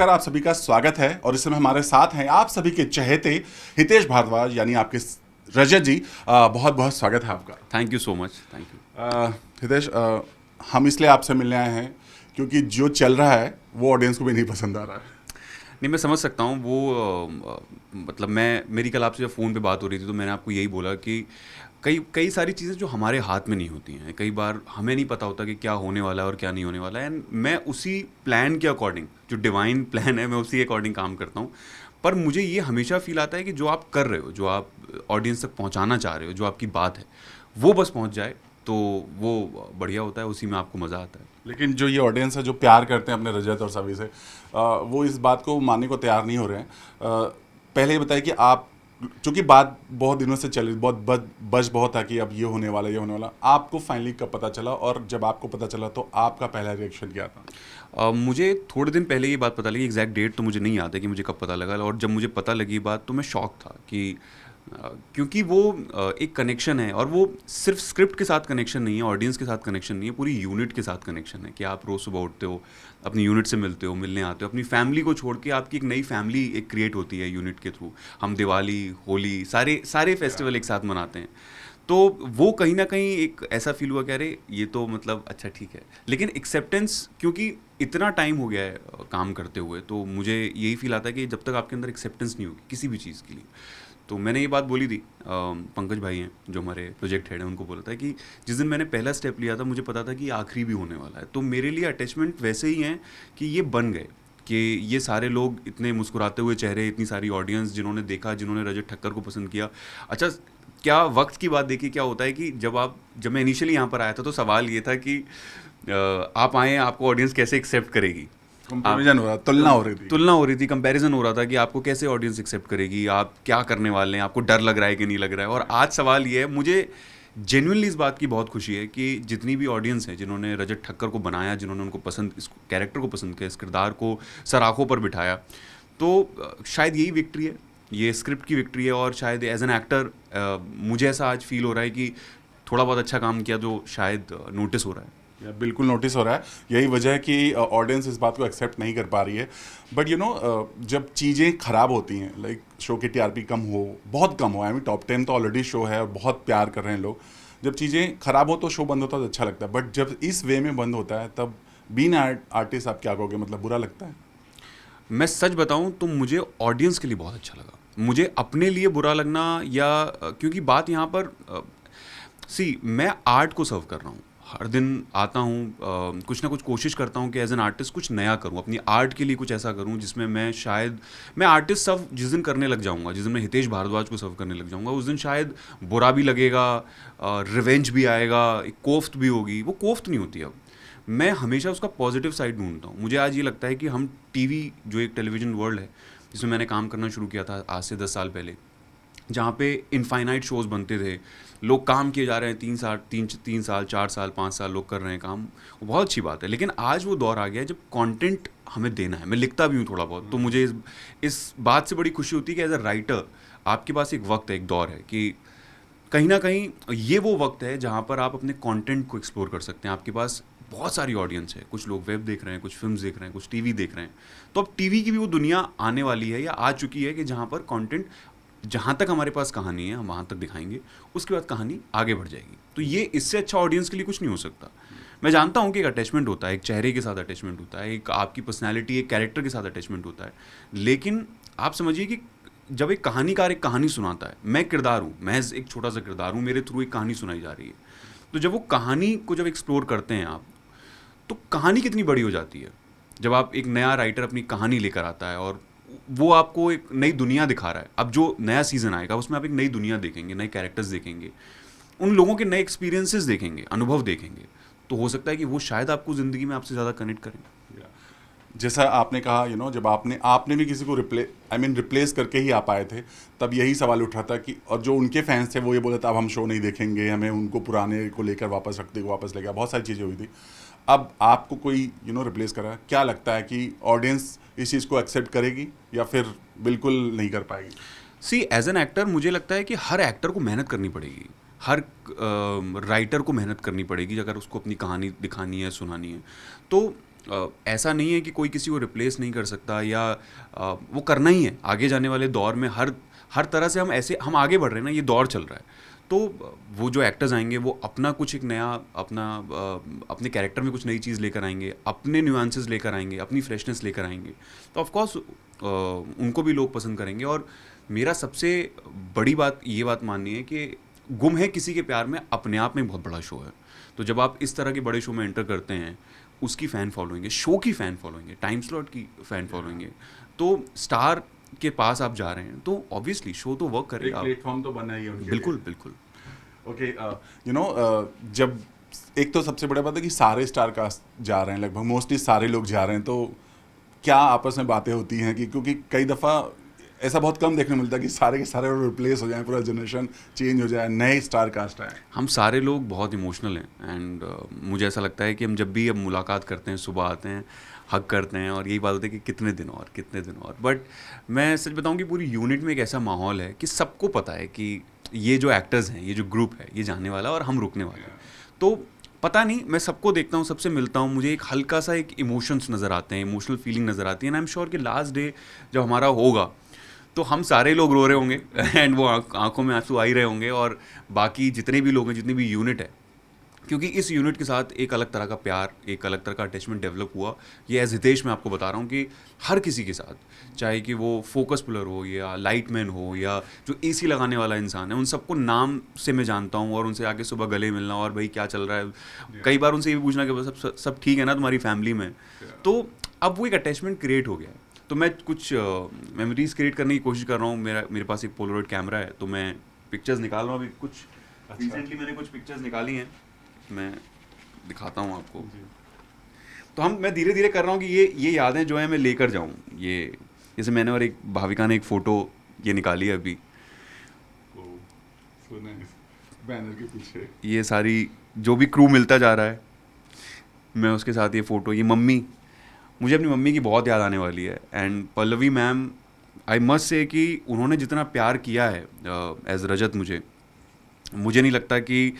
नमस्कार, आप सभी का स्वागत है और इस समय हमारे साथ हैं आप सभी के चहेते हितेश भारद्वाज यानी आपके रजत जी। बहुत बहुत स्वागत है आपका। Thank you so much. Thank you. Hitesh, हम इसलिए आपसे मिलने आए हैं क्योंकि जो चल रहा है वो ऑडियंस को भी नहीं पसंद आ रहा है। नहीं, मैं समझ सकता हूँ वो मतलब मैं मेरी कल आपसे जब फ़ोन पे बात हो रही थी तो मैंने आपको यही बोला कि कई कई सारी चीज़ें जो हमारे हाथ में नहीं होती हैं, कई बार हमें नहीं पता होता कि क्या होने वाला है और क्या नहीं होने वाला है। एंड मैं उसी प्लान के अकॉर्डिंग, जो डिवाइन प्लान है, मैं उसी अकॉर्डिंग काम करता हूँ। पर मुझे ये हमेशा फील आता है कि जो आप कर रहे हो, जो आप ऑडियंस तक पहुँचाना चाह रहे हो, जो आपकी बात है, वो बस पहुँच जाए तो वो बढ़िया होता है, उसी में आपको मज़ा आता है। लेकिन जो ये ऑडियंस है जो प्यार करते हैं अपने रजत और सभी से, वो इस बात को मानने को तैयार नहीं हो रहे हैं। पहले ये बताइए कि आप, चूंकि बात बहुत दिनों से चली, बहुत बज बहुत था कि अब ये होने वाला, ये होने वाला, आपको फाइनली कब पता चला और जब आपको पता चला तो आपका पहला रिएक्शन क्या था? मुझे थोड़े दिन पहले ये बात पता लगी, एग्जैक्ट डेट तो मुझे नहीं याद है कि मुझे कब पता लगा, और जब मुझे पता लगी बात तो मैं शॉक था कि क्योंकि वो एक कनेक्शन है, और वो सिर्फ स्क्रिप्ट के साथ कनेक्शन नहीं है, ऑडियंस के साथ कनेक्शन नहीं है, पूरी यूनिट के साथ कनेक्शन है कि आप रोज़ सुबह उठते हो, अपनी यूनिट से मिलते हो, मिलने आते हो, अपनी फैमिली को छोड़ के आपकी एक नई फैमिली एक क्रिएट होती है यूनिट के थ्रू। हम दिवाली, होली, सारे सारे फेस्टिवल एक साथ मनाते हैं। तो वो कहीं ना कहीं एक ऐसा फील हुआ कि अरे ये तो मतलब अच्छा ठीक है, लेकिन एक्सेप्टेंस, क्योंकि इतना टाइम हो गया है काम करते हुए, तो मुझे यही फील आता है कि जब तक आपके अंदर एक्सेप्टेंस नहीं होगी किसी भी चीज़ के लिए। तो मैंने ये बात बोली थी, पंकज भाई हैं जो हमारे प्रोजेक्ट हेड हैं, उनको बोला था कि जिस दिन मैंने पहला स्टेप लिया था मुझे पता था कि ये आखिरी भी होने वाला है। तो मेरे लिए अटैचमेंट वैसे ही हैं कि ये बन गए कि ये सारे लोग, इतने मुस्कुराते हुए चेहरे, इतनी सारी ऑडियंस जिन्होंने देखा, जिन्होंने रजत ठक्कर को पसंद किया। अच्छा, क्या वक्त की बात देखिए, क्या होता है कि जब मैं इनिशियली यहाँ पर आया था तो सवाल ये था कि आप आए, आपको ऑडियंस कैसे एक्सेप्ट करेगी। कंपेरिजन हो रहा, तुलना हो रही थी। तुलना हो रही थी, कंपैरिजन हो रहा था कि आपको कैसे ऑडियंस एक्सेप्ट करेगी, आप क्या करने वाले हैं, आपको डर लग रहा है कि नहीं लग रहा है। और आज सवाल ये है, मुझे जेन्युइनली इस बात की बहुत खुशी है कि जितनी भी ऑडियंस है जिन्होंने रजत ठक्कर को बनाया, जिन्होंने उनको पसंद, इस कैरेक्टर को पसंद किया, इस किरदार को सराखों पर बिठाया, तो शायद यही विक्ट्री है, ये स्क्रिप्ट की विक्ट्री है। और शायद एज एन एक्टर मुझे ऐसा आज फील हो रहा है कि थोड़ा बहुत अच्छा काम किया जो शायद नोटिस हो रहा है। बिल्कुल नोटिस हो रहा है। यही वजह है कि ऑडियंस इस बात को एक्सेप्ट नहीं कर पा रही है। बट जब चीज़ें खराब होती हैं, लाइक शो की टीआरपी कम हो, बहुत कम हो, आई मीन टॉप 10 तो ऑलरेडी शो है और बहुत प्यार कर रहे हैं लोग, जब चीज़ें खराब हो तो शो बंद होता है तो अच्छा लगता है। बट जब इस वे में बंद होता है तब बीइंग आर्टिस्ट आप क्या कहोगे, मतलब बुरा लगता है? मैं सच बताऊं तो मुझे ऑडियंस के लिए बहुत अच्छा लगा। मुझे अपने लिए बुरा लगना, या क्योंकि बात यहाँ पर मैं आर्ट को सर्व कर रहा हूँ, हर दिन आता हूँ, कुछ ना कुछ कोशिश करता हूँ कि एज एन आर्टिस्ट कुछ नया करूँ, अपनी आर्ट के लिए कुछ ऐसा करूँ जिसमें मैं आर्टिस्ट सर्व जिस दिन करने लग जाऊँगा, जिस दिन मैं हितेश भारद्वाज को सर्व करने लग जाऊँगा, उस दिन शायद बुरा भी लगेगा, रिवेंज भी आएगा, एक कोफ्त भी होगी। वो कोफ्त नहीं होती अब, मैं हमेशा उसका पॉजिटिव साइड ढूंढता हूँ। मुझे आज ये लगता है कि हम टीवी, जो एक टेलीविज़न वर्ल्ड है जिसमें मैंने काम करना शुरू किया था आज से 10 साल पहले, जहाँ पे इनफाइनाइट शोज़ बनते थे, लोग काम किए जा रहे हैं, 3 साल, 3 साल, 4 साल, 5 साल लोग कर रहे हैं काम, वो बहुत अच्छी बात है। लेकिन आज वो दौर आ गया है जब कंटेंट हमें देना है। मैं लिखता भी हूँ थोड़ा बहुत, तो मुझे इस बात से बड़ी खुशी होती है कि एज अ राइटर आपके पास एक वक्त है, एक दौर है कि कहीं ना कहीं ये वो वक्त है जहाँ पर आप अपने कंटेंट को एक्सप्लोर कर सकते हैं। आपके पास बहुत सारी ऑडियंस है, कुछ लोग वेब देख रहे हैं, कुछ फिल्म्स देख रहे हैं, कुछ टीवी देख रहे हैं। तो अब टीवी की भी वो दुनिया आने वाली है या आ चुकी है कि जहाँ पर कंटेंट, जहाँ तक हमारे पास कहानी है हम वहाँ तक दिखाएंगे, उसके बाद कहानी आगे बढ़ जाएगी। तो ये इससे अच्छा ऑडियंस के लिए कुछ नहीं हो सकता। मैं जानता हूँ कि एक अटैचमेंट होता है, एक चेहरे के साथ अटैचमेंट होता है, एक आपकी पर्सनैलिटी, एक कैरेक्टर के साथ अटैचमेंट होता है। लेकिन आप समझिए कि जब एक कहानीकार एक कहानी सुनाता है, मैं किरदार हूँ, महज एक छोटा सा किरदार हूँ, मेरे थ्रू एक कहानी सुनाई जा रही है, तो जब वो कहानी को जब एक्सप्लोर करते हैं आप, तो कहानी कितनी बड़ी हो जाती है। जब आप, एक नया राइटर अपनी कहानी लेकर आता है और वो आपको एक नई दुनिया दिखा रहा है, अब जो नया सीज़न आएगा उसमें आप एक नई दुनिया देखेंगे, नए कैरेक्टर्स देखेंगे, उन लोगों के नए एक्सपीरियंसेस देखेंगे, अनुभव देखेंगे, तो हो सकता है कि वो शायद आपको ज़िंदगी में आपसे ज़्यादा कनेक्ट करें। जैसा आपने कहा, जब आपने भी किसी को रिप्लेस करके ही आप आए थे, तब यही सवाल उठा था कि, और जो उनके फैंस थे वो ये बोले थे अब हम शो नहीं देखेंगे, हमें उनको पुराने को लेकर वापस रखते, वापस ले गया, बहुत सारी चीज़ें हुई थी। अब आपको कोई रिप्लेस करा, क्या लगता है कि ऑडियंस इस चीज़ को एक्सेप्ट करेगी या फिर बिल्कुल नहीं कर पाएगी? एज एन एक्टर मुझे लगता है कि हर एक्टर को मेहनत करनी पड़ेगी, हर राइटर को मेहनत करनी पड़ेगी अगर उसको अपनी कहानी दिखानी है, सुनानी है। तो ऐसा नहीं है कि कोई किसी को रिप्लेस नहीं कर सकता या वो करना ही है आगे जाने वाले दौर में। हर तरह से हम आगे बढ़ रहे हैं ना, ये दौर चल रहा है। तो वो जो एक्टर्स आएंगे वो अपना कुछ एक नया अपने कैरेक्टर में कुछ नई चीज़ लेकर आएंगे, अपने न्यूआंसेस लेकर आएंगे, अपनी फ्रेशनेस लेकर आएंगे। तो ऑफकोर्स उनको भी लोग पसंद करेंगे। और मेरा सबसे बड़ी बात ये बात माननी है कि गुम है किसी के प्यार में अपने आप में बहुत बड़ा शो है। तो जब आप इस तरह के बड़े शो में एंटर करते हैं, उसकी फ़ैन फॉलोइंग है, शो की फ़ैन फॉलोइंग है, टाइम स्लॉट की फ़ैन फॉलोइंग है, तो स्टार के पास आप जा रहे हैं तो ऑब्वियसली शो तो वर्क करेगा। प्लेटफॉर्म तो बना ही है उनके बिल्कुल बिल्कुल। ओके, यू नो, जब एक तो सबसे बड़ा बात है कि सारे स्टार कास्ट जा रहे हैं, लगभग मोस्टली सारे लोग जा रहे हैं, तो क्या आपस में बातें होती हैं कि क्योंकि कई दफ़ा ऐसा बहुत कम देखने मिलता है कि सारे के सारे रिप्लेस हो जाएं, पूरा जनरेशन चेंज हो जाए, नए स्टार कास्ट आए। हम सारे लोग बहुत इमोशनल हैं एंड मुझे ऐसा लगता है कि हम जब भी अब मुलाकात करते हैं, सुबह आते हैं, हक करते हैं और यही बात होती है कि कितने दिन और। बट मैं सच बताऊं कि पूरी यूनिट में एक ऐसा माहौल है कि सबको पता है कि ये जो एक्टर्स हैं, ये जो ग्रुप है, ये जाने वाला और हम रुकने वाले हैं। तो पता नहीं, मैं सबको देखता हूँ, सबसे मिलता हूँ, मुझे एक हल्का सा एक इमोशंस नज़र आते हैं, इमोशनल फीलिंग नज़र आती है। एंड आई एम श्योर कि लास्ट डे जब हमारा होगा तो हम सारे लोग रो रहे होंगे एंड वो आंखों में आंसू आ ही रहे होंगे, और बाकी जितने भी लोग हैं, जितनी भी यूनिट है, क्योंकि इस यूनिट के साथ एक अलग तरह का प्यार, एक अलग तरह का अटैचमेंट डेवलप हुआ। ये एज हितेश मैं आपको बता रहा हूँ कि हर किसी के साथ, चाहे कि वो फोकस पुलर हो या लाइटमैन हो या जो एसी लगाने वाला इंसान है, उन सबको नाम से मैं जानता हूँ और उनसे आके सुबह गले मिलना और भाई क्या चल रहा है, कई बार उनसे ये भी पूछना कि सब ठीक है ना तुम्हारी फैमिली में। तो अब वो एक अटैचमेंट क्रिएट हो गया है। तो मैं कुछ मेमोरीज क्रिएट करने की कोशिश कर रहा हूँ। मेरे पास एक पोलरॉइड कैमरा है, तो मैं पिक्चर्स निकाल रहा हूँ। अभी कुछ रिसेंटली मैंने कुछ पिक्चर्स निकाली हैं, मैं दिखाता हूँ आपको। तो मैं धीरे धीरे कर रहा हूँ कि ये यादें जो हैं मैं लेकर जाऊँ। ये जैसे मैंने और एक भाविका ने एक फ़ोटो ये निकाली है अभी, बैनर के पीछे ये सारी जो भी क्रू मिलता जा रहा है, मैं उसके साथ ये फ़ोटो, ये मम्मी, मुझे अपनी मम्मी की बहुत याद आने वाली है। And Pallavi ma'am, I must say कि उन्होंने जितना प्यार किया है एज रजत, मुझे नहीं लगता कि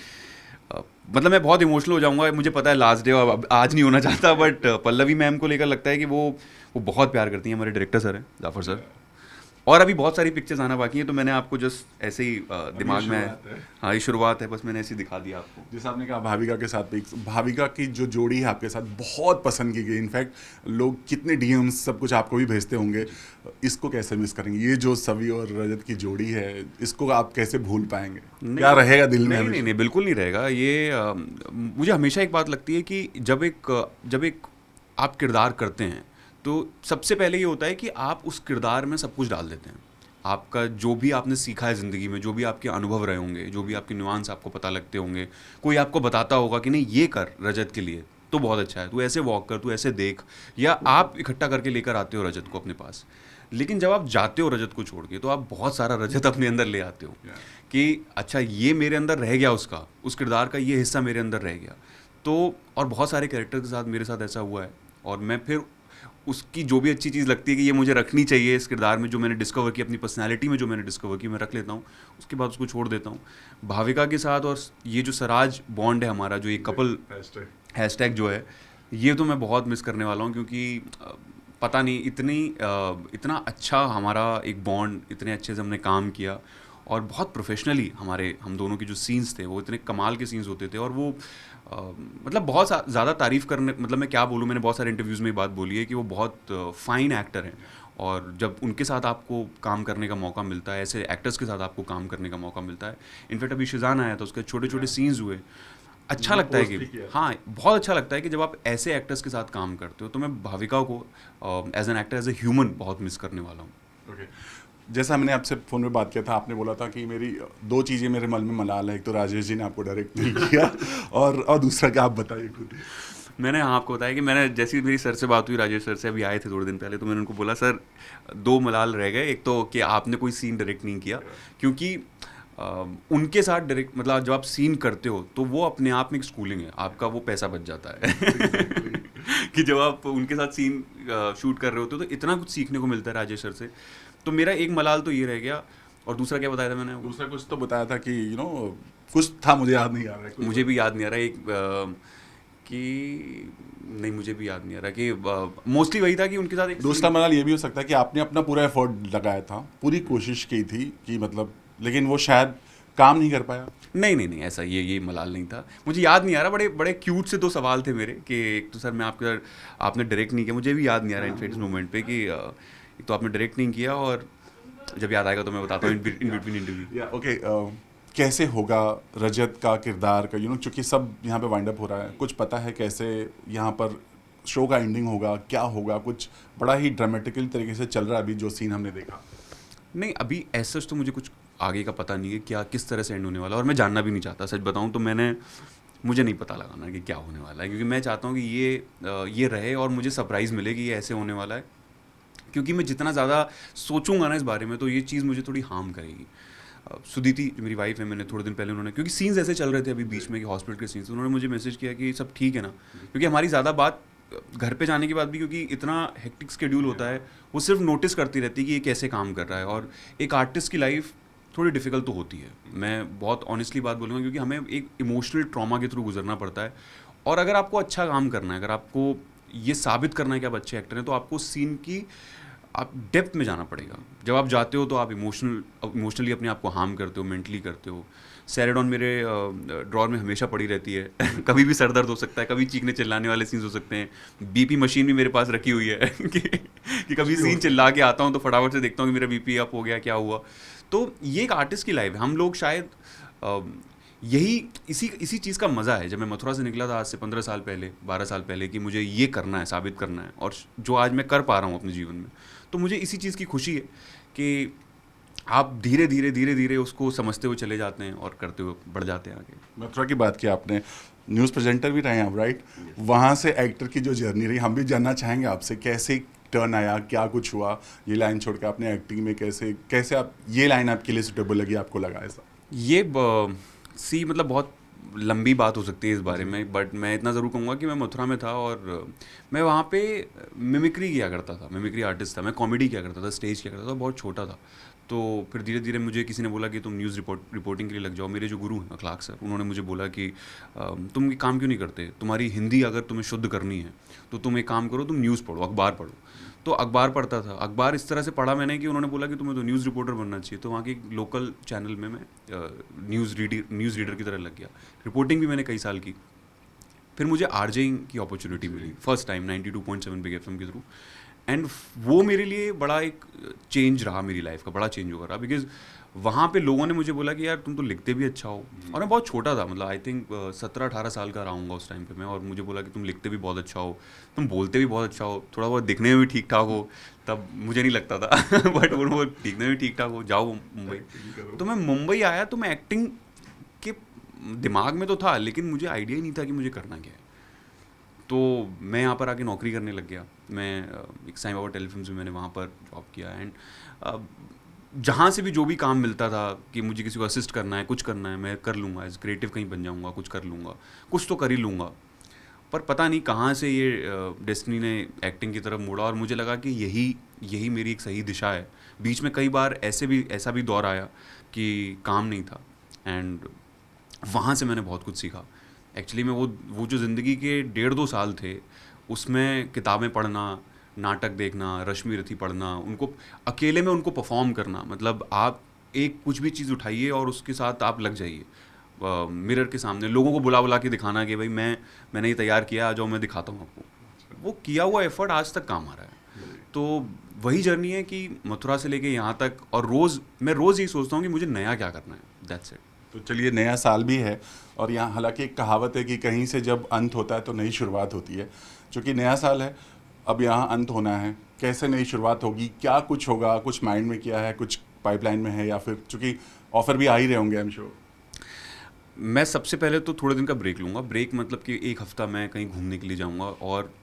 मतलब मैं बहुत इमोशनल हो जाऊंगा। मुझे पता है लास्ट डे अब आज नहीं होना चाहता, बट पल्लवी मैम को लेकर लगता है कि वो बहुत प्यार करती हैं। हमारे डायरेक्टर सर हैं, जाफर सर, और अभी बहुत सारी पिक्चर्स आना बाकी हैं। तो मैंने आपको जस्ट ऐसे ही दिमाग में, हाँ ये शुरुआत है, बस मैंने ऐसे ही दिखा दिया आपको। जैसे आपने कहा भाविका के साथ, भाविका की जो जोड़ी है आपके साथ बहुत पसंद की गई। इनफैक्ट लोग कितने डीएम्स सब कुछ आपको भी भेजते होंगे। इसको कैसे मिस करेंगे? ये जो सवी और रजत की जोड़ी है, इसको आप कैसे भूल पाएंगे? क्या रहेगा दिल में? नहीं, बिल्कुल नहीं रहेगा ये। मुझे हमेशा एक बात लगती है कि जब एक आप किरदार करते हैं तो सबसे पहले ये होता है कि आप उस किरदार में सब कुछ डाल देते हैं। आपका जो भी आपने सीखा है ज़िंदगी में, जो भी आपके अनुभव रहे होंगे, जो भी आपके नुआंस आपको पता लगते होंगे, कोई आपको बताता होगा कि नहीं ये कर रजत के लिए तो बहुत अच्छा है, तू ऐसे वॉक कर, तू ऐसे देख, या आप इकट्ठा करके लेकर आते हो रजत को अपने पास। लेकिन जब आप जाते हो रजत को छोड़ के, तो आप बहुत सारा रजत अपने अंदर ले आते हो कि अच्छा ये मेरे अंदर रह गया, उस किरदार का ये हिस्सा मेरे अंदर रह गया। तो और बहुत सारे कैरेक्टर के साथ मेरे साथ ऐसा हुआ है, और मैं फिर उसकी जो भी अच्छी चीज़ लगती है कि ये मुझे रखनी चाहिए इस किरदार में, जो मैंने डिस्कवर की, अपनी पर्सनैलिटी में जो मैंने डिस्कवर की, मैं रख लेता हूँ। उसके बाद उसको छोड़ देता हूँ। भाविका के साथ और ये जो सराज बॉन्ड है हमारा, जो एक कपल हैशटैग जो है, ये तो मैं बहुत मिस करने वाला हूँ, क्योंकि पता नहीं इतना अच्छा हमारा एक बॉन्ड, इतने अच्छे से हमने काम किया और बहुत प्रोफेशनली हम दोनों के जो सीन्स थे वो इतने कमाल के सीन्स होते थे। और वो मतलब बहुत ज़्यादा तारीफ़ करने, मतलब मैं क्या बोलूँ, मैंने बहुत सारे इंटरव्यूज़ में ये बात बोली है कि वो बहुत फाइन एक्टर हैं, और जब उनके साथ आपको काम करने का मौका मिलता है, ऐसे एक्टर्स के साथ आपको काम करने का मौका मिलता है। इनफैक्ट अभी शिजान आया था, उसके छोटे छोटे सीन्स हुए, अच्छा लगता है कि हाँ, बहुत अच्छा लगता है कि जब आप ऐसे एक्टर्स के साथ काम करते हो। तो मैं भाविका को as an actor, as a human बहुत मिस करने वाला हूँ। ओके, जैसा मैंने आपसे फ़ोन पे बात किया था, आपने बोला था कि मेरी दो चीज़ें मेरे मन में मलाल है। एक तो राजेश जी ने आपको डायरेक्ट नहीं किया, और दूसरा क्या, आप बताइए खुद। मैंने आपको बताया कि मैंने, जैसी मेरी सर से बात हुई, राजेश सर से अभी आए थे थोड़े दिन पहले, तो मैंने उनको बोला सर दो मलाल रह गए। एक तो कि आपने कोई सीन डायरेक्ट नहीं किया, क्योंकि उनके साथ डायरेक्ट, मतलब जब आप सीन करते हो तो वो अपने आप में एक स्कूलिंग है, आपका वो पैसा बच जाता है कि जब आप उनके साथ सीन शूट कर रहे होते हो तो इतना कुछ सीखने को मिलता है राजेश सर से। तो मेरा एक मलाल तो ये रह गया। और दूसरा क्या बताया था मैंने? दूसरा कुछ तो बताया था कि कुछ था, मुझे याद नहीं आ रहा है। मुझे भी याद नहीं आ रहा है। एक कि नहीं, मुझे भी याद नहीं आ रहा कि मोस्टली वही था कि उनके साथ एक दूसरा मलाल ये भी हो सकता है कि आपने अपना पूरा एफर्ट लगाया था, पूरी कोशिश की थी कि मतलब, लेकिन वो शायद काम नहीं कर पाया। नहीं नहीं नहीं, ऐसा ये मलाल नहीं था। मुझे याद नहीं आ रहा, बड़े बड़े क्यूट से 2 सवाल थे मेरे कि एक तो सर मैं आपके, आपने डायरेक्ट नहीं किया, मुझे भी याद नहीं आ रहा इनफैक्ट इस मोमेंट पे कि एक तो आपने डायरेक्ट नहीं किया, और जब याद आएगा तो मैं बताता हूँ इन बिटवीन इंटरव्यू। या ओके, कैसे होगा रजत का किरदार का, चूंकि सब यहाँ पे वाइंड अप हो रहा है, कुछ पता है कैसे यहाँ पर शो का एंडिंग होगा, क्या होगा? कुछ बड़ा ही ड्रामेटिकल तरीके से चल रहा है अभी जो सीन हमने देखा। नहीं, अभी ऐसा तो मुझे कुछ आगे का पता नहीं है क्या किस तरह से एंड होने वाला है, और मैं जानना भी नहीं चाहता। सच बताऊं तो मुझे नहीं पता लगाना कि क्या होने वाला है, क्योंकि मैं चाहता हूं कि ये रहे और मुझे सरप्राइज़ मिले कि ये ऐसे होने वाला है। क्योंकि मैं जितना ज़्यादा सोचूंगा ना इस बारे में, तो ये चीज़ मुझे थोड़ी हार्म करेगी। सुदीति जो मेरी वाइफ है, मैंने थोड़े दिन पहले, उन्होंने, क्योंकि सीन्स ऐसे चल रहे थे अभी बीच में कि हॉस्पिटल के सीन्स, उन्होंने मुझे मैसेज किया कि सब ठीक है ना, क्योंकि हमारी ज़्यादा बात घर पे जाने के बाद भी, क्योंकि इतना हेक्टिक स्केड्यूल होता है, वो सिर्फ नोटिस करती रहती है कि ये कैसे काम कर रहा है। और एक आर्टिस्ट की लाइफ थोड़ी डिफिकल्ट तो होती है, मैं बहुत ऑनेस्टली बात बोलूँगा, क्योंकि हमें एक इमोशनल ट्रॉमा के थ्रू गुजरना पड़ता है। और अगर आपको अच्छा काम करना है, अगर आपको ये साबित करना है कि आप अच्छे एक्टर हैं, तो आपको सीन की आप डेप्थ में जाना पड़ेगा। जब आप जाते हो तो आप इमोशनली अपने आप को हार्म करते हो, मेंटली करते हो। सेरेडॉन मेरे ड्रॉर में हमेशा पड़ी रहती है कभी भी सर दर्द हो सकता है, कभी चीखने चिल्लाने वाले सीन्स हो सकते हैं। बीपी मशीन भी मेरे पास रखी हुई है कि कभी सीन चिल्ला के आता हूँ तो फटाफट से देखता हूँ कि मेरा बीपी अप हो गया, क्या हुआ। तो ये एक आर्टिस्ट की लाइफ है। हम लोग शायद यही इसी चीज़ का मज़ा है। जब मैं मथुरा से निकला था आज से 15 साल पहले, 12 साल पहले, कि मुझे ये करना है, साबित करना है, और जो आज मैं कर पा रहा हूँ अपने जीवन में, तो मुझे इसी चीज़ की खुशी है कि आप धीरे धीरे उसको समझते हुए चले जाते हैं और करते हुए बढ़ जाते हैं आगे। मथुरा की बात की आपने, न्यूज़ प्रेजेंटर भी रहे हैं आप, राइट? वहाँ से एक्टर की जो जर्नी रही, हम भी जानना चाहेंगे आपसे, कैसे टर्न आया, क्या कुछ हुआ, ये लाइन छोड़ के आपने एक्टिंग में कैसे कैसे आप, ये लाइन आपके लिए सुटेबल लगी, आपको लगा ऐसा? ये मतलब बहुत लंबी बात हो सकती है इस बारे में, बट मैं इतना ज़रूर कहूँगा कि मैं मथुरा में था और मैं वहाँ पे मिमिक्री किया करता था, मिमिक्री आर्टिस्ट था मैं, कॉमेडी किया करता था, स्टेज किया करता था, बहुत छोटा था। तो फिर धीरे धीरे मुझे किसी ने बोला कि तुम न्यूज़ रिपोर्टिंग के लिए लग जाओ। मेरे जो गुरु हैं अखलाक सर, उन्होंने मुझे बोला कि तुम ये काम क्यों नहीं करते, तुम्हारी हिंदी अगर तुम्हें शुद्ध करनी है तो तुम एक काम करो, तुम न्यूज़ पढ़ो, अखबार पढ़ो। तो अखबार पढ़ता था। अखबार इस तरह से पढ़ा मैंने कि उन्होंने बोला कि तुम्हें तो न्यूज़ रिपोर्टर बनना चाहिए। तो वहाँ के लोकल चैनल में मैं न्यूज़ रीडर की तरह लग गया। रिपोर्टिंग भी मैंने कई साल की। फिर मुझे आरजेइंग की अपॉर्चुनिटी मिली फर्स्ट टाइम 92.7 बिग एफएम के थ्रू, एंड वो मेरे लिए बड़ा एक चेंज रहा, मेरी लाइफ का बड़ा चेंज ओवर रहा। बिकॉज वहाँ पे लोगों ने मुझे बोला कि यार तुम तो लिखते भी अच्छा हो, और मैं बहुत छोटा था, मतलब आई थिंक 17-18 साल का रहूँगा उस टाइम पे मैं, और मुझे बोला कि तुम लिखते भी बहुत अच्छा हो, तुम बोलते भी बहुत अच्छा हो, थोड़ा बहुत दिखने में भी ठीक ठाक हो। तब मुझे नहीं लगता था बट वो दिखने में ठीक ठाक हो, जाओ मुंबई। तो मैं मुंबई आया तो मैं एक्टिंग के दिमाग में तो था, लेकिन मुझे आइडिया ही नहीं था कि मुझे करना क्या है। तो मैं यहाँ पर आके नौकरी करने लग गया। मैं एक साईं बाबा टेलीफिल्म्स में मैंने वहाँ पर जॉब किया, एंड जहाँ से भी जो भी काम मिलता था कि मुझे किसी को असिस्ट करना है, कुछ करना है, मैं कर लूँगा, एज क्रिएटिव कहीं बन जाऊँगा, कुछ कर लूँगा, कुछ तो कर ही लूँगा। पर पता नहीं कहाँ से ये डेस्टिनी ने एक्टिंग की तरफ मोड़ा, और मुझे लगा कि यही मेरी एक सही दिशा है। बीच में कई बार ऐसा भी दौर आया कि काम नहीं था, एंड वहाँ से मैंने बहुत कुछ सीखा। एक्चुअली में वो जो ज़िंदगी के 1.5-2 साल थे, उसमें किताबें पढ़ना, नाटक देखना, रश्मि रथी पढ़ना, उनको अकेले में उनको परफॉर्म करना, मतलब आप एक कुछ भी चीज़ उठाइए और उसके साथ आप लग जाइए। मिरर के सामने लोगों को बुला के दिखाना कि भाई मैंने ये तैयार किया, आ जाओ मैं दिखाता हूँ आपको। वो किया हुआ एफर्ट आज तक काम आ रहा है। तो वही जर्नी है कि मथुरा से लेके यहाँ तक, और मैं रोज़ यही सोचता हूँ कि मुझे नया क्या करना है, दैट्स इट। तो चलिए, नया साल भी है, और यहाँ हालांकि एक कहावत है कि कहीं से जब अंत होता है तो नई शुरुआत होती है। चूँकि नया साल है, अब यहाँ अंत होना है, कैसे नई शुरुआत होगी, क्या कुछ होगा, कुछ माइंड में किया है, कुछ पाइपलाइन में है, या फिर चूँकि ऑफर भी आ ही रहे होंगे आई एम श्योर? मैं सबसे पहले तो थोड़े दिन का ब्रेक लूँगा। ब्रेक मतलब कि 1 हफ्ता मैं कहीं घूमने के लिए जाऊँगा, और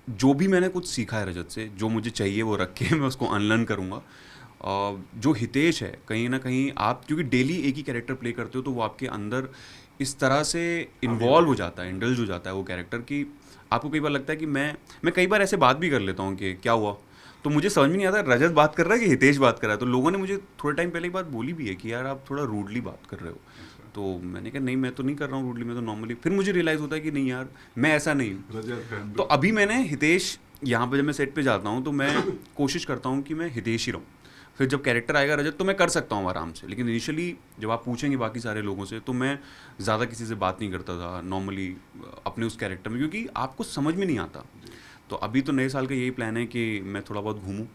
जो भी मैंने कुछ सीखा है रजत से, जो मुझे चाहिए वो रख के मैं उसको अनलर्न करूँगा। जो हितेश है, कहीं ना कहीं आप क्योंकि डेली एक ही कैरेक्टर प्ले करते हो, तो वो आपके अंदर इस तरह से इन्वॉल्व हो जाता है, इंडल्ज हो जाता है वो कैरेक्टर, कि आपको कई बार लगता है कि मैं कई बार ऐसे बात भी कर लेता हूँ कि क्या हुआ, तो मुझे समझ में नहीं आता रजत बात कर रहा है कि हितेश बात कर रहा है। तो लोगों ने मुझे थोड़े टाइम पहले एक बात बोली भी है कि यार आप थोड़ा रूडली बात कर रहे हो। तो मैंने कहा नहीं, मैं तो नहीं कर रहा हूँ रूडली, मैं तो नॉर्मली। फिर मुझे रियलाइज़ होता है कि नहीं यार, मैं ऐसा नहीं हूँ। तो अभी मैंने हितेश, यहाँ पर जब मैं सेट पे जाता हूँ तो मैं कोशिश करता हूँ कि मैं हितेश ही रहूँ। फिर जब कैरेक्टर आएगा रजत तो मैं कर सकता हूँ आराम से, लेकिन इनिशियली जब आप पूछेंगे बाकी सारे लोगों से तो मैं ज़्यादा किसी से बात नहीं करता था नॉर्मली अपने उस कैरेक्टर में, क्योंकि आपको समझ में नहीं आता। तो अभी तो नए साल का यही प्लान है कि मैं थोड़ा बहुत घूमूँ,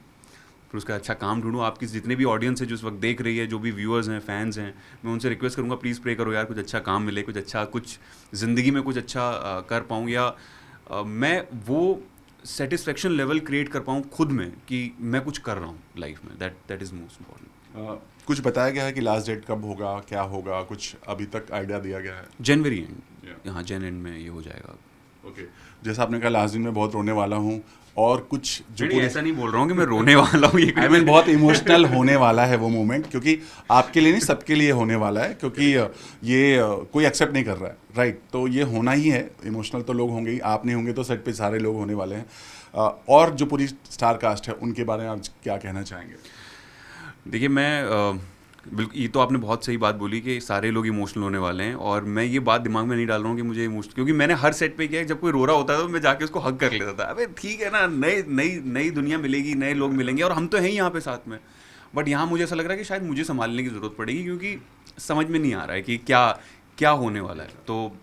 फिर उसका अच्छा काम ढूंढूँ। आपकी जितने भी ऑडियंस है जो इस वक्त देख रही है, जो भी व्यूअर्स हैं, फैंस हैं, मैं उनसे रिक्वेस्ट करूँगा प्लीज़ प्रे करो यार, कुछ अच्छा काम मिले, कुछ अच्छा, कुछ ज़िंदगी में कुछ अच्छा कर पाऊँ, या मैं वो सेटिस्फेक्शन लेवल क्रिएट कर पाऊँ खुद में कि मैं कुछ कर रहा हूँ लाइफ में। That is most important. कुछ बताया गया है कि लास्ट डेट कब होगा, क्या होगा, कुछ अभी तक आइडिया दिया गया है? जनवरी एंड, हाँ जन एंड में ये हो जाएगा। ओके, जैसा आपने कहा लास्ट दिन में बहुत रोने वाला हूँ, और कुछ जो नहीं, ऐसा नहीं बोल रहा हूँ कि मैं रोने वाला हूँ, ये आई मीन बहुत इमोशनल होने वाला है वो मोमेंट, क्योंकि आपके लिए नहीं सबके लिए होने वाला है, क्योंकि ये कोई एक्सेप्ट नहीं कर रहा है, राइट? तो ये होना ही है, इमोशनल तो लोग होंगे ही, आप नहीं होंगे तो सेट पे सारे लोग होने वाले हैं। और जो पूरी स्टार कास्ट है उनके बारे में आप क्या कहना चाहेंगे? देखिए, मैं बिल्कुल, ये तो आपने बहुत सही बात बोली कि सारे लोग इमोशनल होने वाले हैं, और मैं ये बात दिमाग में नहीं डाल रहा हूँ कि मुझे इमोशनल, क्योंकि मैंने हर सेट पे किया है, जब कोई रो रहा होता है तो मैं जाके उसको हग कर लेता था। अबे ठीक है ना, नई नई नई दुनिया मिलेगी, नए लोग मिलेंगे, और हम तो हैं ही यहाँ पे साथ में। बट यहाँ मुझे ऐसा लग रहा है कि शायद मुझे संभालने की ज़रूरत पड़ेगी, क्योंकि समझ में नहीं आ रहा है कि क्या क्या होने वाला है। तो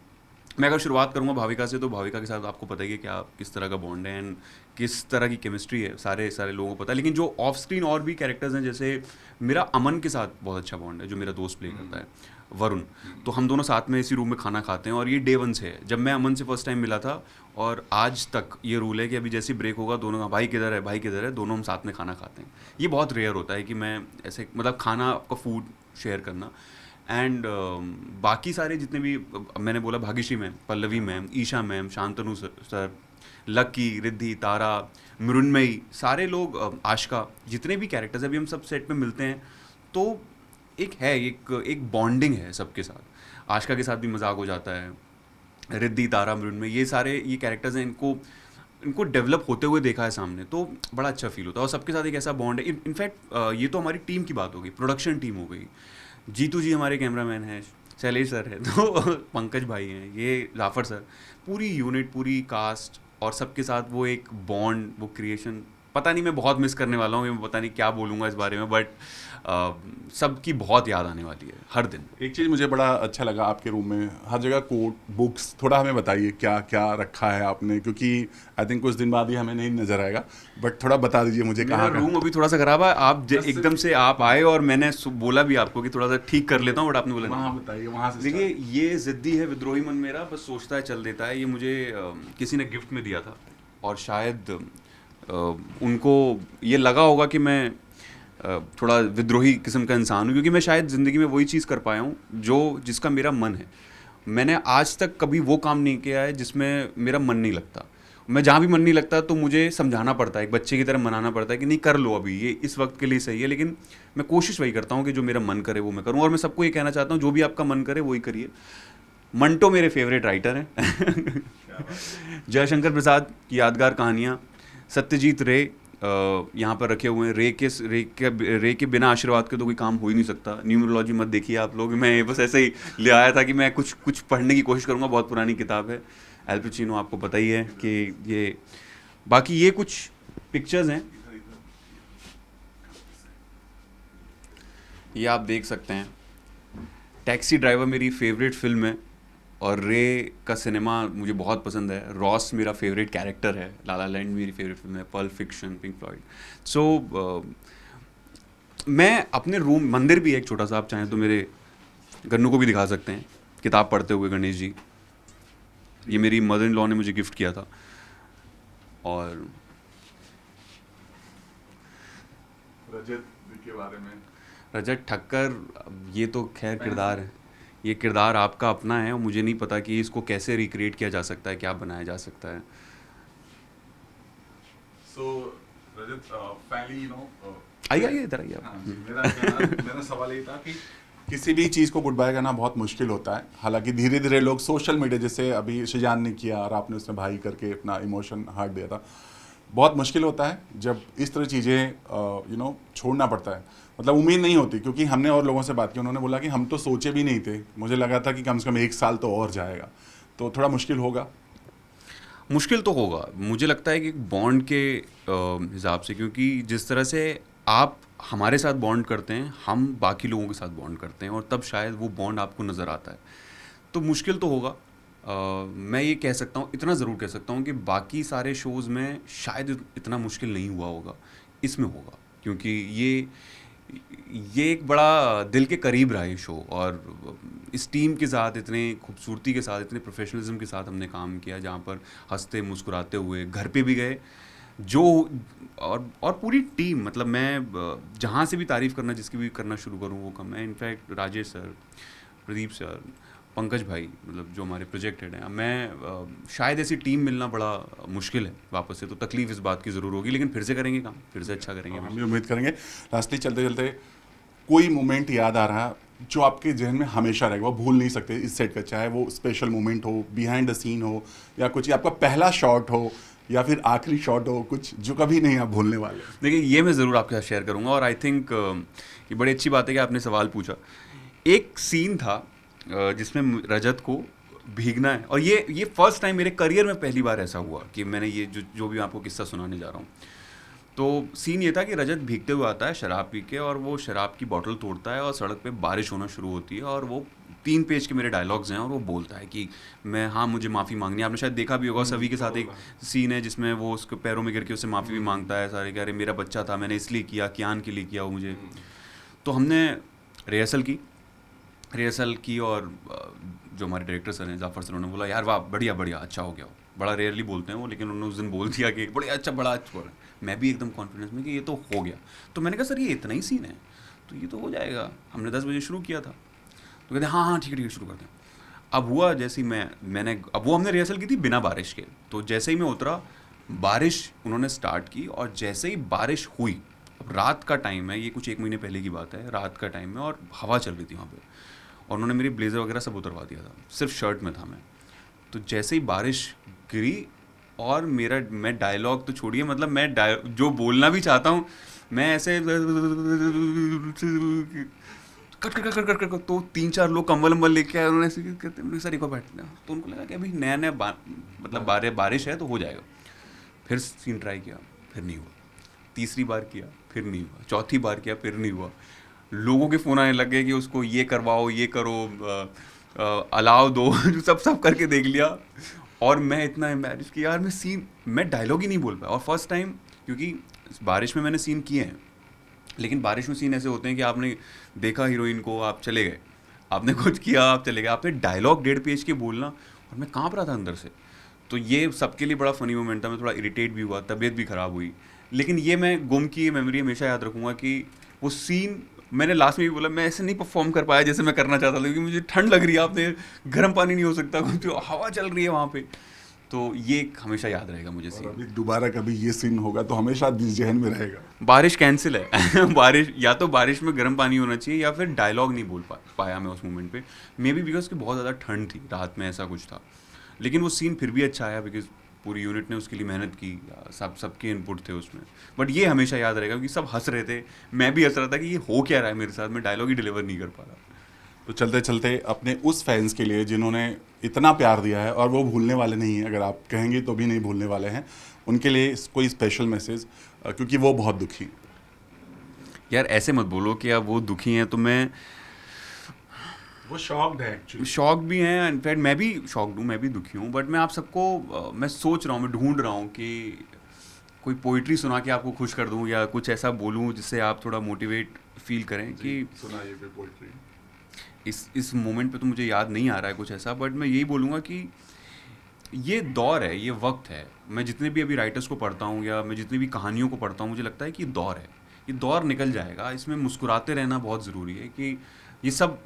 मैं अगर शुरुआत करूँगा भाविका से, तो भाविका के साथ आपको पता ही है क्या किस तरह का बॉन्ड है एंड किस तरह की केमिस्ट्री है, सारे लोगों को पता है। लेकिन जो ऑफ स्क्रीन और भी कैरेक्टर्स हैं, जैसे मेरा अमन के साथ बहुत अच्छा बॉन्ड है, जो मेरा दोस्त प्ले करता है, वरुण। तो हम दोनों साथ में इसी रूम में खाना खाते हैं, और ये डे वन से है। जब मैं अमन से फर्स्ट टाइम मिला था, और आज तक ये रूल है कि अभी जैसे ब्रेक होगा दोनों का भाई किधर है, भाई किधर है, दोनों हम साथ में खाना खाते हैं। ये बहुत रेयर होता है कि मैं ऐसे, मतलब खाना का फूड शेयर करना। एंड बाकी सारे जितने भी मैंने बोला, Bhagyashree ma'am, Pallavi ma'am, Isha ma'am, Shantanu sir, Lucky, Riddhi, Tara, Mrinmayi, सारे लोग, आशका, जितने भी कैरेक्टर्स अभी हम सब सेट में मिलते हैं, तो एक बॉन्डिंग है सबके साथ। आशका के साथ भी मजाक हो जाता है, रिद्धि, तारा, मृण्मयी, ये सारे ये कैरेक्टर्स हैं, इनको डेवलप होते हुए देखा है सामने, तो बड़ा अच्छा फील होता है। और सबके साथ एक ऐसा बॉन्ड है। इनफैक्ट ये तो हमारी टीम की बात हो गई, प्रोडक्शन टीम हो गई। जीतू जी हमारे कैमरामैन हैं, शैलेश सर है, तो पंकज भाई हैं, ये जाफर सर, पूरी यूनिट, पूरी कास्ट, और सबके साथ वो एक बॉन्ड, वो क्रिएशन, पता नहीं, मैं बहुत मिस करने वाला हूँ, मैं पता नहीं क्या बोलूँगा इस बारे में, बट सबकी बहुत याद आने वाली है हर दिन। एक चीज़ मुझे बड़ा अच्छा लगा आपके रूम में, हर जगह कोट, बुक्स, थोड़ा हमें बताइए क्या क्या रखा है आपने, क्योंकि आई थिंक कुछ दिन बाद ही हमें नहीं नजर आएगा, बट थोड़ा बता दीजिए मुझे कहाँ का। रूम अभी थोड़ा सा खराब है, आप एकदम से आप आए और मैंने बोला भी आपको कि थोड़ा सा ठीक कर लेता हूँ, बट आपने बोला वहाँ बताइए, वहाँ से देखिए, ये जिद्दी है, विद्रोही मन मेरा, बस सोचता है चल देता है। ये मुझे किसी ने गिफ्ट में दिया था, और शायद उनको ये लगा होगा कि मैं थोड़ा विद्रोही किस्म का इंसान हूँ, क्योंकि मैं शायद ज़िंदगी में वही चीज़ कर पाया हूँ जिसका मेरा मन है। मैंने आज तक कभी वो काम नहीं किया है जिसमें मेरा मन नहीं लगता। मैं जहाँ भी मन नहीं लगता तो मुझे समझाना पड़ता है, एक बच्चे की तरह मनाना पड़ता है कि नहीं, कर लो, अभी ये इस वक्त के लिए सही है। लेकिन मैं कोशिश वही करता हूँ कि जो मेरा मन करे वो मैं करूँ, और मैं सबको ये कहना चाहता हूँ, जो भी आपका मन करे वही करिए। मंटो मेरे फेवरेट राइटर हैं। जयशंकर प्रसाद की यादगार कहानियाँ, सत्यजीत रे यहाँ पर रखे हुए हैं। रे के बिना आशीर्वाद के तो कोई काम हो ही नहीं सकता। न्यूमरोलॉजी मत देखिए आप लोग, मैं बस ऐसे ही ले आया था कि मैं कुछ पढ़ने की कोशिश करूँगा। बहुत पुरानी किताब है, एल पचिनो, आपको पता ही है कि ये। बाकी ये कुछ पिक्चर्स हैं, ये आप देख सकते हैं। टैक्सी ड्राइवर मेरी फेवरेट फिल्म है, और रे का सिनेमा मुझे बहुत पसंद है। रॉस मेरा फेवरेट कैरेक्टर है, ला ला लैंड मेरी फेवरेट फिल्म है, पल्प फिक्शन, पिंक फ्लॉयड। सो मैं अपने रूम, मंदिर भी है एक छोटा सा, आप चाहें तो मेरे गन्नू को भी दिखा सकते हैं, किताब पढ़ते हुए गणेश जी। ये मेरी मदर इन लॉ ने मुझे गिफ्ट किया था। और रजत के बारे में, रजत ठक्कर, ये तो खैर किरदार है, ये किरदार आपका अपना है, और मुझे नहीं पता कि इसको कैसे रिक्रिएट किया जा सकता है, क्या बनाया जा सकता है। सो रजत, फाइनली आइए इधर आइए। मेरा सवाल ये था कि किसी भी चीज़ को गुड बाय करना बहुत मुश्किल होता है। हालांकि धीरे धीरे लोग सोशल मीडिया, जैसे अभी शिजान ने किया और आपने उसमें भाई करके अपना इमोशन हार्ट दिया था, बहुत मुश्किल होता है जब इस तरह चीज़ें छोड़ना पड़ता है। मतलब उम्मीद नहीं होती, क्योंकि हमने और लोगों से बात की, उन्होंने बोला कि हम तो सोचे भी नहीं थे, मुझे लगा था कि कम से कम 1 साल तो और जाएगा, तो थोड़ा मुश्किल होगा। मुश्किल तो होगा, मुझे लगता है कि बॉन्ड के हिसाब से, क्योंकि जिस तरह से आप हमारे साथ बॉन्ड करते हैं, हम बाकी लोगों के साथ बॉन्ड करते हैं, और तब शायद वो बॉन्ड आपको नज़र आता है। तो मुश्किल तो होगा। मैं ये कह सकता हूँ, इतना ज़रूर कह सकता हूँ कि बाकी सारे शोज़ में शायद इतना मुश्किल नहीं हुआ होगा, इसमें होगा, क्योंकि ये एक बड़ा दिल के करीब रहा ये शो, और इस टीम के साथ इतने खूबसूरती के साथ, इतने प्रोफेशनलिज्म के साथ हमने काम किया, जहाँ पर हंसते मुस्कुराते हुए घर पे भी गए जो, और पूरी टीम, मतलब मैं जहाँ से भी तारीफ़ करना, जिसकी भी करना शुरू करूँ वो कम है। In fact Rajesh sir, Pradeep sir, Pankaj भाई, मतलब जो हमारे प्रोजेक्ट हेड हैं, शायद ऐसी टीम मिलना बड़ा मुश्किल है वापस से, तो तकलीफ इस बात की ज़रूर होगी, लेकिन फिर से करेंगे काम, फिर से अच्छा करेंगे। हम भी उम्मीद करेंगे। लास्टली चलते चलते कोई मोमेंट याद आ रहा जो आपके जहन में हमेशा रहेगा, वो भूल नहीं सकते इस सेट का, चाहे वो स्पेशल मोमेंट हो, बिहाइंड द सीन हो, या कुछ आपका पहला शॉट हो, या फिर आखिरी शॉट हो, कुछ जो कभी नहीं आप भूलने वाले? देखिए, ये मैं ज़रूर आपके साथ शेयर करूँगा, और आई थिंक ये बड़ी अच्छी बात है कि आपने सवाल पूछा। एक सीन था जिसमें रजत को भीगना है, और ये फर्स्ट टाइम मेरे करियर में पहली बार ऐसा हुआ कि मैंने ये जो भी आपको किस्सा सुनाने जा रहा हूँ। तो सीन ये था कि रजत भीगते हुए आता है शराब पी के, और वो शराब की बोतल तोड़ता है, और सड़क पे बारिश होना शुरू होती है, और वो 3 पेज के मेरे डायलॉग्स हैं, और वो बोलता है कि हाँ, मुझे माफ़ी मांगनी है। आपने शायद देखा भी होगा, सभी के साथ एक सीन है जिसमें वो उसके पैरों में गिर के उससे माफ़ी भी मांगता है, सारे कह रहे मेरा बच्चा था, मैंने इसलिए किया, कियान के लिए किया वो मुझे। तो हमने रिहर्सल की, और जो हमारे डायरेक्टर सर हैं जाफर सर, उन्होंने बोला यार वाह, बढ़िया बढ़िया, अच्छा हो गया। बड़ा रेयरली बोलते हैं वो, लेकिन उन्होंने उस दिन बोल दिया कि बड़ा अच्छा हो रहा है। मैं भी एकदम कॉन्फिडेंस में कि ये तो हो गया। तो मैंने कहा सर ये इतना ही सीन है, तो ये तो हो जाएगा, हमने 10 बजे शुरू किया था। तो कहते हाँ हाँ ठीक है शुरू करते हैं। अब हुआ जैसे ही हमने रिहर्सल की थी बिना बारिश के, तो जैसे ही मैं उतरा, बारिश उन्होंने स्टार्ट की, और जैसे ही बारिश हुई, अब रात का टाइम है, ये कुछ 1 महीने पहले की बात है, रात का टाइम है, और हवा चल रही थी वहाँ पे, और उन्होंने मेरी ब्लेज़र वगैरह सब उतरवा दिया था, सिर्फ शर्ट में था मैं। तो जैसे ही बारिश गिरी, और मैं डायलॉग तो छोड़िए, मतलब मैं जो बोलना भी चाहता हूँ, मैं ऐसे cut cut cut cut cut, तो 3-4 लोग कंबल वम्बल लेके आए, उन्होंने ऐसे कहते हैं सर एक बार बैठना, तो उनको लगा कि अभी नया नया मतलब बारिश है तो हो जाएगा। फिर सीन ट्राई किया, फिर नहीं हुआ। तीसरी बार किया, फिर नहीं हुआ। चौथी बार किया, फिर नहीं हुआ। लोगों के फ़ोन आने लग गए कि उसको ये करवाओ, ये करो, अलाव दो सब करके देख लिया, और मैं इतना एम्बैरेस कि यार मैं डायलॉग ही नहीं बोल पाया। और फर्स्ट टाइम, क्योंकि बारिश में मैंने सीन किए हैं, लेकिन बारिश में सीन ऐसे होते हैं कि आपने देखा हीरोइन को, आप चले गए, आपने कुछ किया, आप चले गए, आपने डायलॉग 1.5 पेज के बोलना, और मैं काँप रहा था अंदर से। तो ये सबके लिए बड़ा फ़नी मोमेंट था। मैं थोड़ा इरिटेट भी हुआ, तबीयत भी ख़राब हुई, लेकिन ये मैं गुम की मेमोरी हमेशा याद रखूँगा कि वो सीन मैंने लास्ट में भी बोला, मैं ऐसे नहीं परफॉर्म कर पाया जैसे मैं करना चाहता था, क्योंकि मुझे ठंड लग रही है, आपने गर्म पानी नहीं हो सकता, कुछ हवा चल रही है वहाँ पे। तो ये हमेशा याद रहेगा मुझे सीन। अभी दोबारा कभी ये सीन होगा तो हमेशा जहन में रहेगा। बारिश कैंसिल है बारिश, या तो बारिश में गर्म पानी होना चाहिए, या फिर डायलॉग नहीं बोल पाया मैं उस मोमेंट पे, मे बी बिकॉज कि बहुत ज़्यादा ठंड थी रात में, ऐसा कुछ था। लेकिन वो सीन फिर भी अच्छा आया, बिकॉज पूरी यूनिट ने उसके लिए मेहनत की, सबके इनपुट थे उसमें। बट ये हमेशा याद रहेगा क्योंकि सब हंस रहे थे, मैं भी हंस रहा था कि ये हो क्या रहा है मेरे साथ, मैं डायलॉग ही डिलीवर नहीं कर पा रहा। तो चलते चलते अपने उस फैंस के लिए जिन्होंने इतना प्यार दिया है और वो भूलने वाले नहीं हैं, अगर आप कहेंगे तो भी नहीं भूलने वाले हैं, उनके लिए कोई स्पेशल मैसेज, क्योंकि वो बहुत दुखी हैं। यार ऐसे मत बोलो कि अब वो दुखी हैं, तो मैं वो शॉक्ड है एक्चुअली। शॉक भी हैं, इनफैक्ट मैं भी शॉक्ड हूँ, मैं भी दुखी हूँ। बट मैं आप सबको मैं सोच रहा हूँ, मैं ढूंढ रहा हूँ कि कोई पोइट्री सुना के आपको खुश कर दूँ, या कुछ ऐसा बोलूँ जिससे आप थोड़ा मोटिवेट फील करें कि सुनाइए कोई पोइट्री। इस मोमेंट पे तो मुझे याद नहीं आ रहा है कुछ ऐसा, बट मैं यही बोलूँगा कि ये दौर है, ये वक्त है। मैं जितने भी अभी राइटर्स को पढ़ता हूँ, या मैं जितनी भी कहानियों को पढ़ता हूँ, मुझे लगता है कि ये दौर है, ये दौर निकल जाएगा। इसमें मुस्कुराते रहना बहुत ज़रूरी है कि ये सब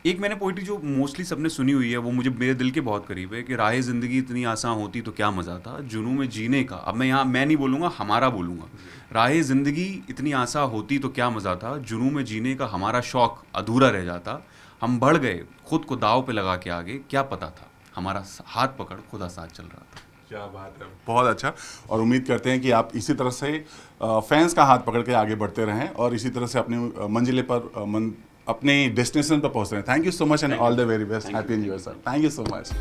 एक मैंने पोइट्री जो मोस्टली सबने सुनी हुई है, वो मुझे मेरे दिल के बहुत करीब है कि राहे ज़िंदगी इतनी आसान होती तो क्या मज़ा था, जुनू में जीने का। अब मैं नहीं बोलूँगा, हमारा बोलूँगा। राहे ज़िंदगी इतनी आसान होती तो क्या मज़ा था, जुनू में जीने का हमारा शौक़ अधूरा रह जाता। हम बढ़ गए खुद को दाव पे लगा के आगे, क्या पता था हमारा हाथ पकड़ खुदा साथ चल रहा था। क्या बात है, बहुत अच्छा। और उम्मीद करते हैं कि आप इसी तरह से फैंस का हाथ पकड़ के आगे बढ़ते रहें और इसी तरह से अपनी मंजिले पर अपने डेस्टिनेशन पर पहुंच रहे हैं। Thank you so much and all the very best. Happy new year sir. Thank you so much.